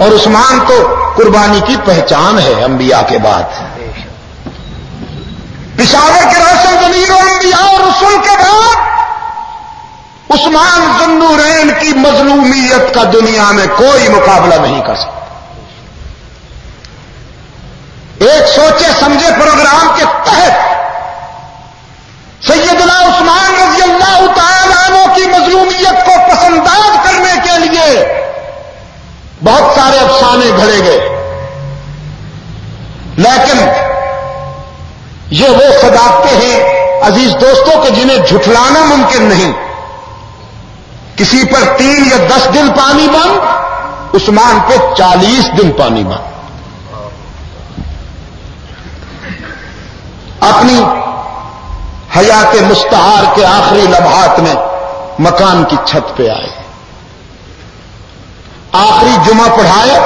اور عثمان تو قربانی کی پہچان ہے انبیاء کے بعد. پشاور کے روشن ضمیر و انبیاء اور رسول کے بعد عثمان ذوالنورین کی مظلومیت کا دنیا میں کوئی مقابلہ نہیں کر سکتا. ایک سوچے سمجھے پروگرام کے تحت سیدنا عثمان رضی اللہ تعالی عنہ کی مظلومیت کو پسنداز کرنے کے لیے بہت سارے افسانے گھڑے گئے، لیکن یہ وہ صداقتیں ہیں عزیز دوستوں کہ جنہیں جھٹلانا ممکن نہیں. کسی پر 3 یا 10 دن پانی بند، عثمان پہ 40 دن پانی بند. اپنی حیات مستعار کے آخری لمحات میں مکان کی چھت پہ آئے، آخری جمعہ پڑھائے،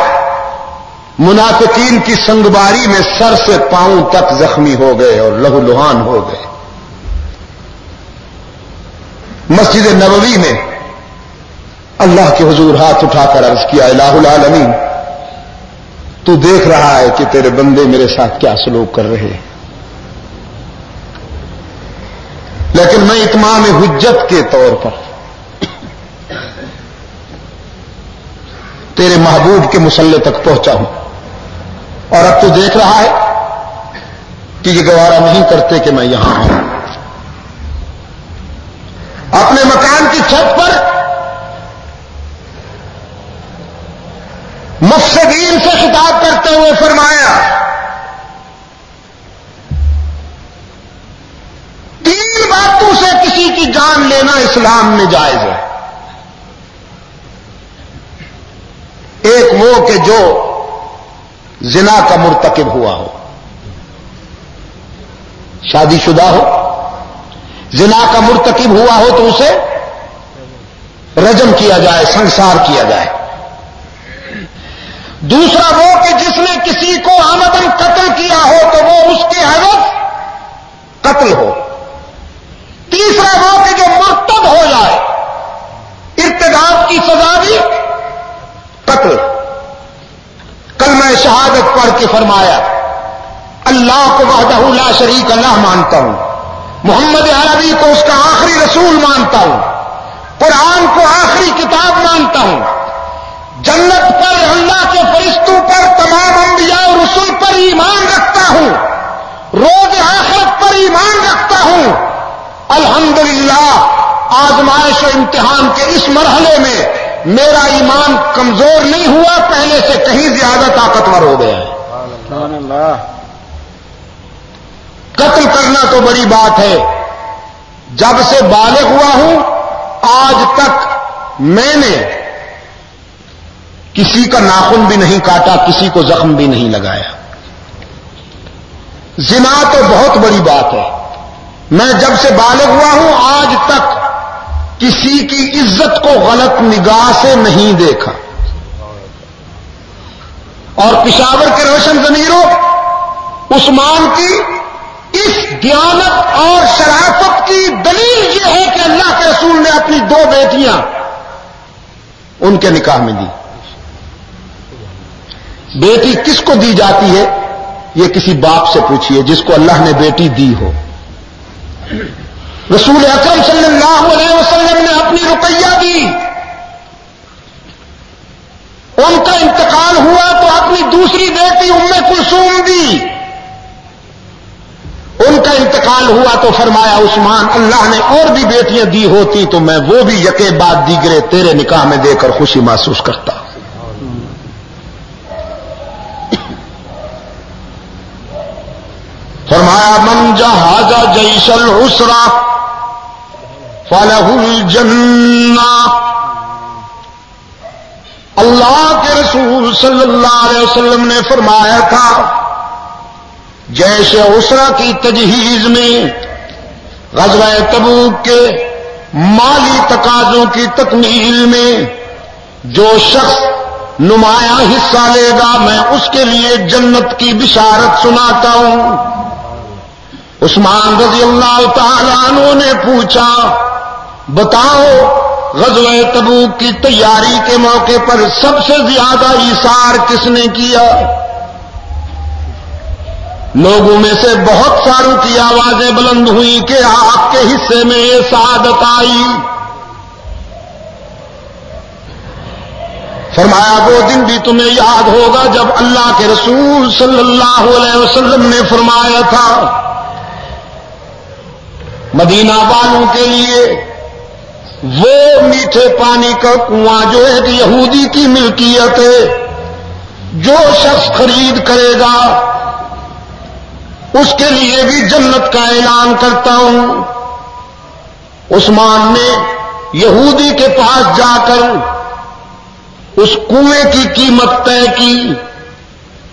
منافقین کی سنگباری میں سر سے پاؤں تک زخمی ہو گئے اور لہو لہان ہو گئے. مسجد نبوی میں اللہ کے حضور ہاتھ اٹھا کر عرض کیا الہ العالمین، تو دیکھ رہا ہے کہ تیرے بندے میرے ساتھ کیا سلوک کر رہے ہیں، لیکن میں اتمام حجت کے طور پر تیرے محبوب کے مصلی تک پہنچا ہوں، اور اب تو دیکھ رہا ہے کہ یہ گوارا نہیں کرتے کہ میں یہاں آؤں. اپنے مکان کی چھت پر مفسدین سے خطاب کرتے ہوئے فرمایا 3 باتوں سے کسی کی جان لینا اسلام میں جائز ہے. ایک وہ کہ جو زنا کا مرتکب ہوا ہو، شادی شدہ ہو، زنا کا مرتکب ہوا ہو تو اسے رجم کیا جائے، سنسار کیا جائے. دوسرا وہ کہ جس نے کسی کو عمدن قتل کیا ہو تو وہ اس کے عوض قتل ہو. تیسرا وہ کہ جو مرتد ہو جائے، ارتداد کی سزا بھی قتل. کلمہ شہادت پڑھ کے فرمایا اللہ کو وحدہ لا شریک لہ مانتا ہوں، محمد عربی کو اس کا آخری رسول مانتا ہوں، قرآن کو آخری کتاب مانتا ہوں، جنت پر، اللہ کے فرشتوں پر، تمام انبیاء اور رسول پر ایمان رکھتا ہوں، روز آخرت پر ایمان رکھتا ہوں. الحمدللہ آزمائش و امتحان کے اس مرحلے میں میرا ایمان کمزور نہیں ہوا، پہلے سے کہیں زیادہ طاقتور ہو گیا ہے. سبحان اللہ. قتل کرنا تو بڑی بات ہے. جب سے بالغ ہوا ہوں آج تک میں نے کسی کا ناخن بھی نہیں کاٹا، کسی کو زخم بھی نہیں لگایا. زنا تو بہت بڑی بات ہے. میں جب سے بالغ ہوا ہوں آج تک کسی کی عزت کو غلط نگاہ سے نہیں دیکھا. اور پشاور کے روشن ضمیروں، عثمان کی اس دیانت اور شرافت کی دلیل یہ ہے کہ اللہ کے رسول نے اپنی 2 بیٹیاں ان کے نکاح میں دی. بیٹی کس کو دی جاتی ہے یہ کسی باپ سے پوچھئے جس کو اللہ نے بیٹی دی ہو. رسول اکرم صلی اللہ علیہ وسلم نے اپنی رقیہ دی. ان کا انتقال ہوا تو اپنی دوسری بیٹی ام کلثوم دی. ان کا انتقال ہوا تو فرمایا عثمان اللہ نے اور بھی بیٹیاں دی ہوتی تو میں وہ بھی یکے بعد دیگرے تیرے نکاح میں دے کر خوشی محسوس کرتا. فرمایا من جہاز جیش العسرا فلہ الجنہ. اللہ کے رسول صلی اللہ علیہ وسلم نے فرمایا تھا جیش عسرا کی تجہیز میں، غزوہ تبوک کے مالی تقاضوں کی تکمیل میں جو شخص نمایاں حصہ لے گا میں اس کے لیے جنت کی بشارت سناتا ہوں. عثمان رضی اللہ تعالی عنہ نے پوچھا بتاؤ غزوہ تبوک کی تیاری کے موقع پر سب سے زیادہ ایثار کس نے کیا؟ لوگوں میں سے بہت ساروں کی آوازیں بلند ہوئی کہ آپ کے حصے میں یہ سعادت آئی۔ فرمایا وہ دن بھی تمہیں یاد ہوگا جب اللہ کے رسول صلی اللہ علیہ وسلم نے فرمایا تھا مدینہ والوں کے لیے وہ میٹھے پانی کا کنواں جو ایک یہودی کی ملکیت ہے، جو شخص خرید کرے گا اس کے لیے بھی جنت کا اعلان کرتا ہوں۔ عثمان نے یہودی کے پاس جا کر اس کنویں کی قیمت طے کی،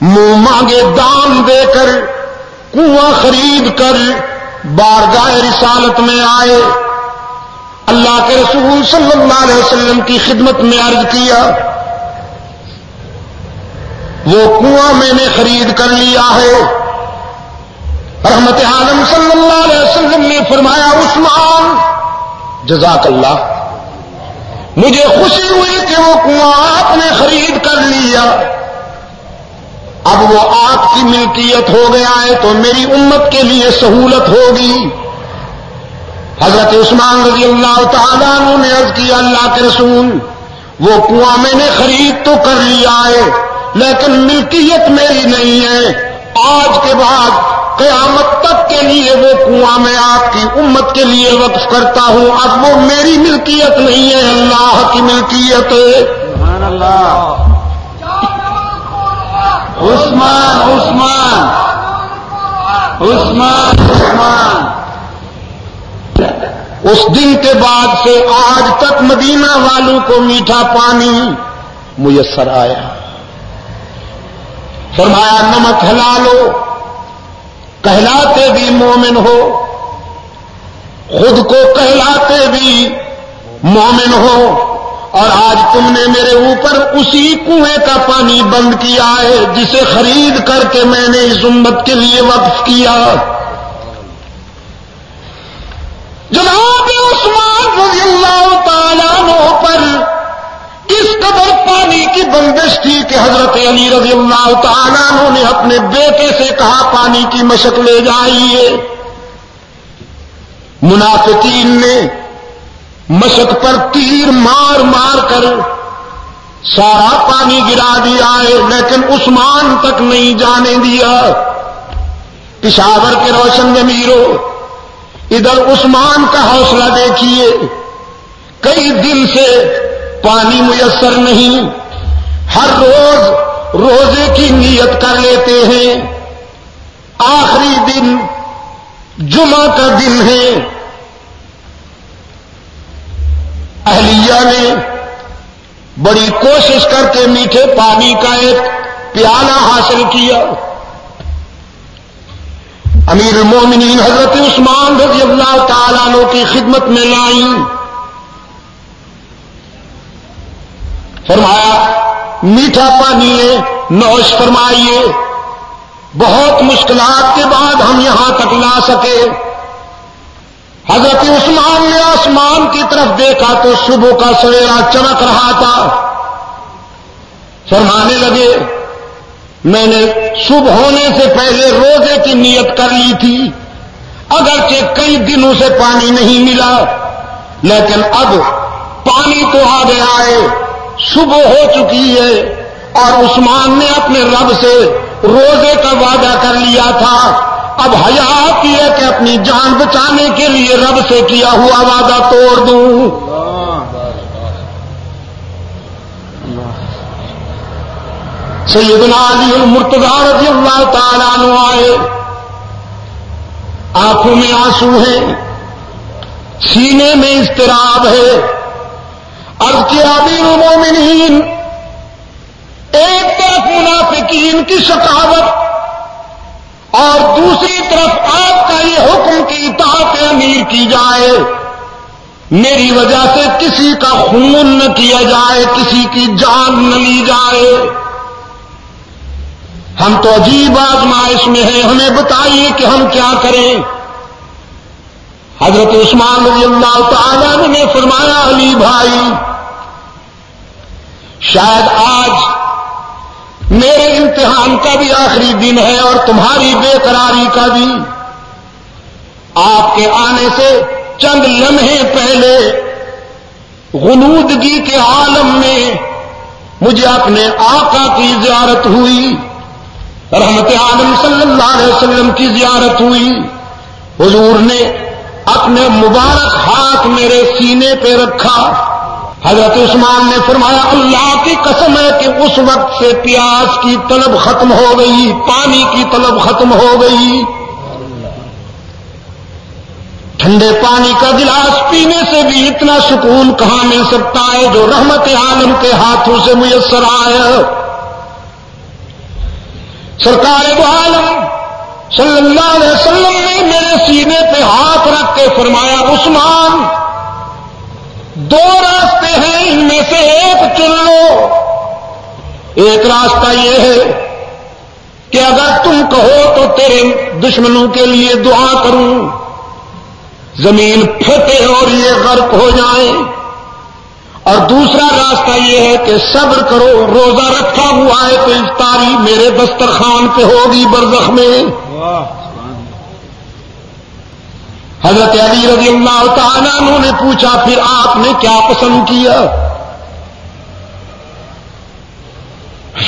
منہ مانگے دام دے کر کنواں خرید کر بارگاہ رسالت میں آئے، اللہ کے رسول صلی اللہ علیہ وسلم کی خدمت میں عرض کیا وہ کنواں میں نے خرید کر لیا ہے۔ رحمت عالم صلی اللہ علیہ وسلم نے فرمایا عثمان جزاک اللہ، مجھے خوشی ہوئی کہ وہ کنواں آپ نے خرید کر لیا، اب وہ آپ کی ملکیت ہو گیا ہے تو میری امت کے لیے سہولت ہوگی۔ حضرت عثمان رضی اللہ تعالیٰ عنہ نے عرض کیا اللہ کے رسول وہ کنواں میں نے خرید تو کر لیا ہے لیکن ملکیت میری نہیں ہے، آج کے بعد قیامت تک کے لیے وہ کنواں میں آپ کی امت کے لیے وقف کرتا ہوں، اب وہ میری ملکیت نہیں ہے، اللہ کی ملکیت ہے۔ سبحان اللہ۔ عثمان عثمان عثمان عثمان۔ اس دن کے بعد سے آج تک مدینہ والوں کو میٹھا پانی میسر آیا۔ فرمایا نمک حلال ہو، کہلاتے بھی مومن ہو، خود کو کہلاتے بھی مومن ہو، اور آج تم نے میرے اوپر اسی کنویں کا پانی بند کیا ہے جسے خرید کر کے میں نے اس امت کے لیے وقف کیا۔ جناب عثمان رضی اللہ تعالیٰ عنہ پر کس قدر پانی کی بندش تھی کہ حضرت علی رضی اللہ تعالیٰ عنہ نے اپنے بیٹے سے کہا پانی کی مشق لے جائیے۔ منافقین نے مشق پر تیر مار مار کر سارا پانی گرا دیا ہے لیکن عثمان تک نہیں جانے دیا۔ پشاور کے روشن ضمیروں ادھر عثمان کا حوصلہ دیکھیے، کئی دن سے پانی میسر نہیں، ہر روز روزے کی نیت کر لیتے ہیں، آخری دن جمعہ کا دن ہے، اہلیہ نے بڑی کوشش کر کے میٹھے پانی کا ایک پیالہ حاصل کیا۔ امیر المومنین حضرت عثمان رضی اللہ تعالیٰ عنہ کی خدمت میں لائیں، فرمایا میٹھا پانی ہے نوش فرمائیے، بہت مشکلات کے بعد ہم یہاں تک لا سکے۔ حضرت عثمان نے آسمان کی طرف دیکھا تو صبح کا سویرا چمک رہا تھا، فرمانے لگے میں نے صبح ہونے سے پہلے روزے کی نیت کر لی تھی، اگرچہ کئی دنوں سے پانی نہیں ملا لیکن اب پانی تو آ گیا ہے، صبح ہو چکی ہے، اور عثمان نے اپنے رب سے روزے کا وعدہ کر لیا تھا، اب حیا آتی ہے کہ اپنی جان بچانے کے لیے رب سے کیا ہوا وعدہ توڑ دوں۔ سیدنا علی المرتضیٰ رضی اللہ تعالیٰ عنہ آئے، آنکھوں میں آنسو ہیں، سینے میں اضطراب ہے، عرض کیا امیر المومنین ایک طرف منافقین کی شقاوت اور دوسری طرف آپ کا یہ حکم کی اطاعت امیر کی جائے، میری وجہ سے کسی کا خون نہ کیا جائے، کسی کی جان نہ لی جائے، ہم تو عجیب آزمائش میں ہیں، ہمیں بتائیے کہ ہم کیا کریں۔ حضرت عثمان رضی اللہ تعالیٰ عنہ نے فرمایا علی بھائی شاید آج میرے امتحان کا بھی آخری دن ہے اور تمہاری بے قراری کا بھی. آپ کے آنے سے چند لمحے پہلے غنودگی کے عالم میں مجھے اپنے آقا کی زیارت ہوئی، رحمت عالم صلی اللہ علیہ وسلم کی زیارت ہوئی. حضور نے اپنے مبارک ہاتھ میرے سینے پہ رکھا. حضرت عثمان نے فرمایا اللہ کی قسم ہے کہ اس وقت سے پیاس کی طلب ختم ہو گئی، پانی کی طلب ختم ہو گئی. ٹھنڈے پانی کا گلاس پینے سے بھی اتنا سکون کہاں مل سکتا ہے جو رحمت عالم کے ہاتھوں سے میسر آیا. سرکار دو عالم صلی اللہ علیہ وسلم نے میرے سینے پہ ہاتھ رکھ کے فرمایا عثمان دو راستے ہیں، ان میں سے ایک چن لو. ایک راستہ یہ ہے کہ اگر تم کہو تو تیرے دشمنوں کے لیے دعا کروں، زمین پھٹے اور یہ غرق ہو جائیں. اور دوسرا راستہ یہ ہے کہ صبر کرو، روزہ رکھا ہوا ہے تو افطاری میرے دسترخوان پہ ہوگی برزخ میں. حضرت علی رضی اللہ تعالیٰ عنہ نے پوچھا پھر آپ نے کیا پسند کیا؟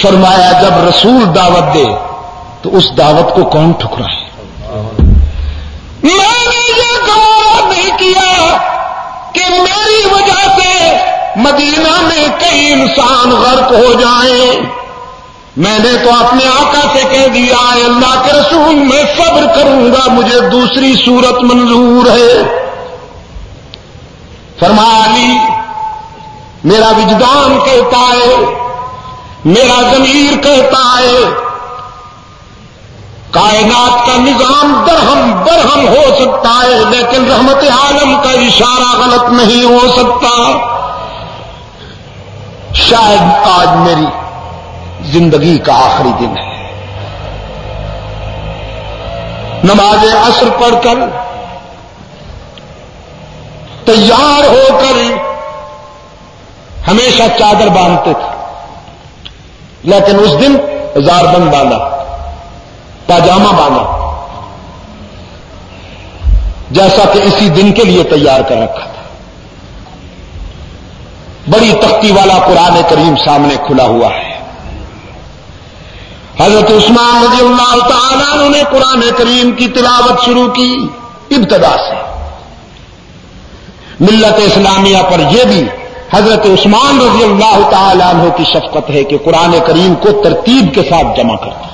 فرمایا جب رسول دعوت دے تو اس دعوت کو کون ٹھکرائے. میں نے یہ گوارا نہیں کیا کہ میری وجہ سے مدینہ میں کئی انسان غرق ہو جائیں. میں نے تو اپنے آقا سے کہہ دیا ہے اللہ کے رسول میں صبر کروں گا، مجھے دوسری صورت منظور ہے. فرمایا علی میرا وجدان کہتا ہے، میرا ضمیر کہتا ہے کائنات کا نظام درہم برہم ہو سکتا ہے لیکن رحمت عالم کا اشارہ غلط نہیں ہو سکتا. شاید آج میری زندگی کا آخری دن ہے. نماز عصر پڑھ کر تیار ہو کر ہمیشہ چادر باندھتے تھے، لیکن اس دن ہزار بند باندھا، پاجامہ باندھا، جیسا کہ اسی دن کے لیے تیار کر رکھا تھا. بڑی تختی والا قرآن کریم سامنے کھلا ہوا ہے. حضرت عثمان رضی اللہ تعالیٰ عنہ نے قرآن کریم کی تلاوت شروع کی. ابتدا سے ملت اسلامیہ پر یہ بھی حضرت عثمان رضی اللہ تعالیٰ عنہ کی شفقت ہے کہ قرآن کریم کو ترتیب کے ساتھ جمع کرتا ہے.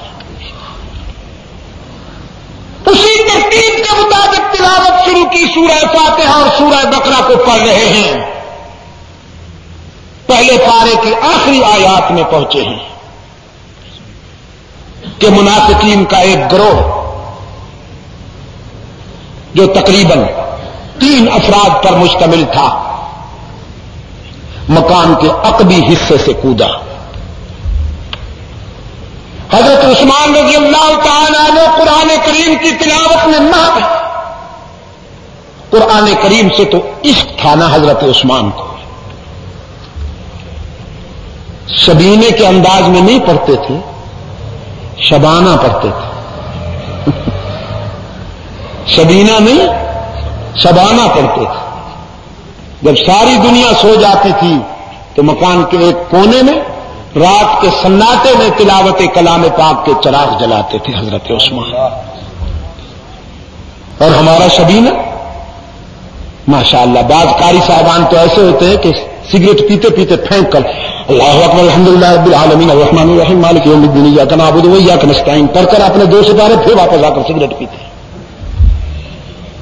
اسی ترتیب کے مطابق تلاوت شروع کی. سورہ فاتحہ اور سورہ بقرہ کو پڑھ رہے ہیں. پہلے پارے کی آخری آیات میں پہنچے ہیں کہ منافقین کا ایک گروہ جو تقریباً 3 افراد پر مشتمل تھا مکان کے عقبی حصے سے کودا. حضرت عثمان رضی اللہ تعالیٰ نے قرآن کریم کی تلاوت میں نہ قرآن کریم سے تو عشق تھا نا حضرت عثمان کو. شبینے کے انداز میں نہیں پڑھتے تھے، شبانہ پڑھتے تھے. شبینہ نہیں شبانہ پڑھتے تھے. جب ساری دنیا سو جاتی تھی تو مکان کے ایک کونے میں رات کے سناٹے میں تلاوت کلام پاک کے چراغ جلاتے تھے حضرت عثمان. اور ہمارا شبینہ ماشاءاللہ بعض قاری صاحبان تو ایسے ہوتے ہیں کہ سگریٹ پیتے پیتے پھینک کر اللہ اکبر الحمدللہ رب العالمین الرحمن الرحیم مالک یوم الدین ایاک نعبد و ایاک نستعین پڑھ کر اپنے 2 سپارے پھر واپس آ کر سگریٹ پیتے ہیں.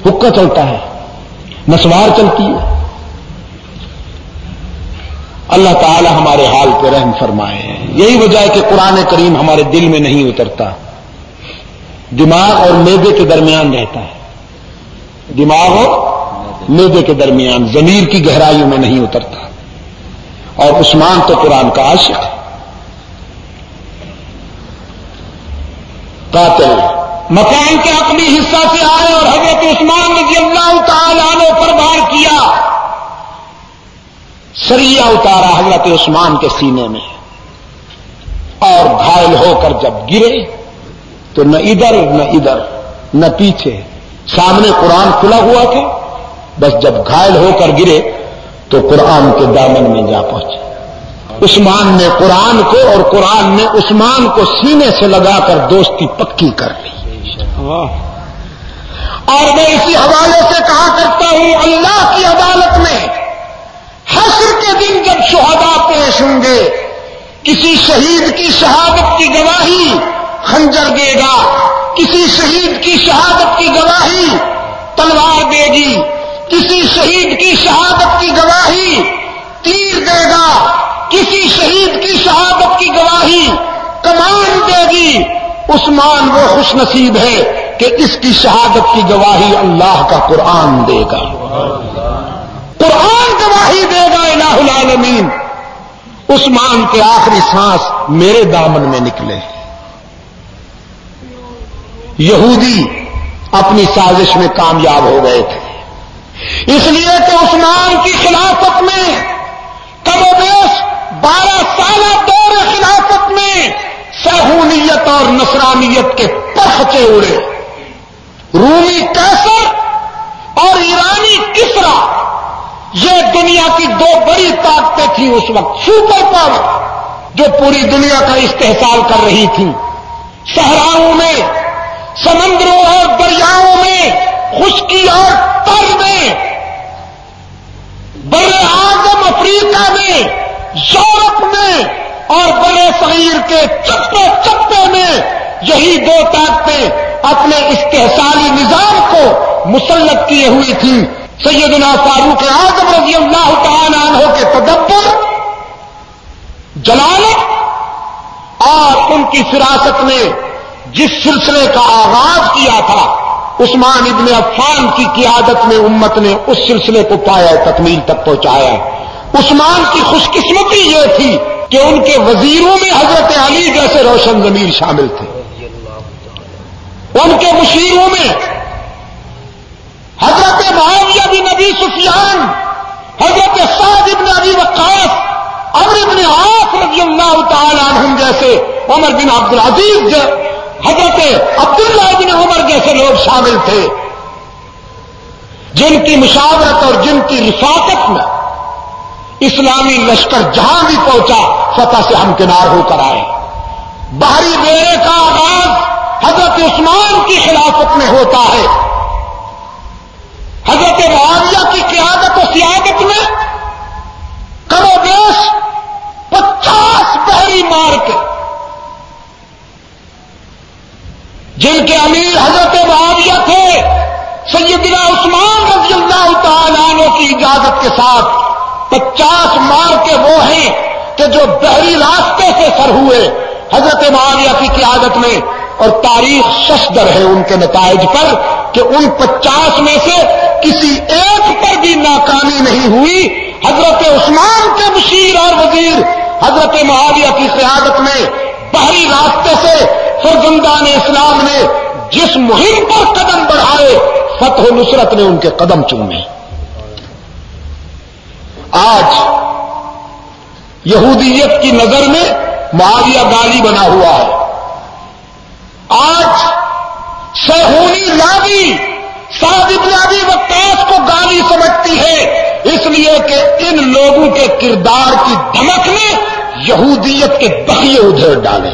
حقہ چلتا ہے، نسوار چلتی ہے. اللہ تعالی ہمارے حال پہ رحم فرمائے. یہی وجہ ہے کہ قرآن کریم ہمارے دل میں نہیں اترتا، دماغ اور معدے کے درمیان رہتا ہے. دماغ اور معدے کے درمیان ضمیر کی گہرائیوں میں نہیں اترتا. اور عثمان تو قرآن کا عاشق ہے. قاتل مکان کے عقلی حصہ سے آئے اور حضرت عثمان رضی اللہ تعالی عنہ پر وار کیا. سریہ اتارا حضرت عثمان کے سینے میں اور گھائل ہو کر جب گرے تو نہ ادھر نہ پیچھے، سامنے قرآن کھلا ہوا تھا، بس جب گھائل ہو کر گرے تو قرآن کے دامن میں جا پہنچے. عثمان نے قرآن کو اور قرآن نے عثمان کو سینے سے لگا کر دوستی پکی کر لی. اور میں اسی حوالے سے کہا کرتا ہوں، اللہ کی عدالت میں حشر کے دن جب شہداء پیش ہوں گے، کسی شہید کی شہادت کی گواہی خنجر دے گا، کسی شہید کی شہادت کی گواہی تلوار دے گی، کسی شہید کی شہادت کی گواہی تیر دے گا، کسی شہید کی شہادت کی گواہی کمان دے گی. عثمان وہ خوش نصیب ہے کہ اس کی شہادت کی گواہی اللہ کا قرآن دے گا. قرآن گواہی دے گا الہ العالمین. عثمان کے آخری سانس میرے دامن میں نکلے. یہودی اپنی سازش میں کامیاب ہو گئے تھے، اس لیے کہ عثمان کی خلافت میں کم و بیش 12 سالہ دور خلافت میں صہیونیت اور نصرانیت کے پرخچے اڑے. رومی قیصر اور ایرانی کسرا، یہ دنیا کی 2 بڑی طاقتیں تھیں اس وقت، سپر پاور جو پوری دنیا کا استحصال کر رہی تھیں. صحراؤں میں، سمندروں اور دریاؤں میں، خشکی اور تر میں، بر اعظم افریقہ میں، یورپ میں اور بر صغیر کے چپے چپے میں یہی 2 طاقتیں اپنے استحصالی نظام کو مسلط کیے ہوئی تھیں. سیدنا فاروق اعظم رضی اللہ تعالی عنہ کے تدبر، جلالت اور ان کی فراست نے جس سلسلے کا آغاز کیا تھا، عثمان ابن عفان کی قیادت میں امت نے اس سلسلے کو پایا، تکمیل تک پہنچایا. عثمان کی خوش قسمتی یہ تھی کہ ان کے وزیروں میں حضرت علی جیسے روشن ضمیر شامل تھے، ان کے مشیروں میں حضرت معاویہ بن ابی سفیان، حضرت سعد بن ابی وقاص، عمرو بن عاص رضی اللہ تعالی عنہم جیسے، عمر بن عبد العزیز، حضرت عبداللہ بن عمر جیسے لوگ شامل تھے، جن کی مشاورت اور جن کی رفاقت میں اسلامی لشکر جہاں بھی پہنچا فتح سے ہمکنار ہو کر آئے. باہری بیڑے کا آغاز حضرت عثمان کی خلافت میں ہوتا ہے. حضرت معاویہ کی قیادت و سیادت میں کم و بیش 50 بحری مارکے، جن کے امیر حضرت معاویہ تھے، سیدنا عثمان رضی اللہ تعالی عنہ کی اجازت کے ساتھ 50 مارکے وہ ہیں کہ جو بحری راستے سے سر ہوئے حضرت معاویہ کی قیادت میں، اور تاریخ ششدر ہے ان کے نتائج پر کہ ان 50 میں سے کسی ایک پر بھی ناکامی نہیں ہوئی. حضرت عثمان کے مشیر اور وزیر حضرت معاویہ کی قیادت میں بحری راستے سے فرزندان اسلام نے جس مہم پر قدم بڑھائے، فتح و نصرت نے ان کے قدم چومے. آج یہودیت کی نظر میں معاویہ گالی بنا ہوا ہے. آج صہیونی لابی سعد بن ابی وقاص کو گالی سمجھتی ہے، اس لیے کہ ان لوگوں کے کردار کی دھمک نے یہودیت کے بقیے ادھیڑ ڈالے.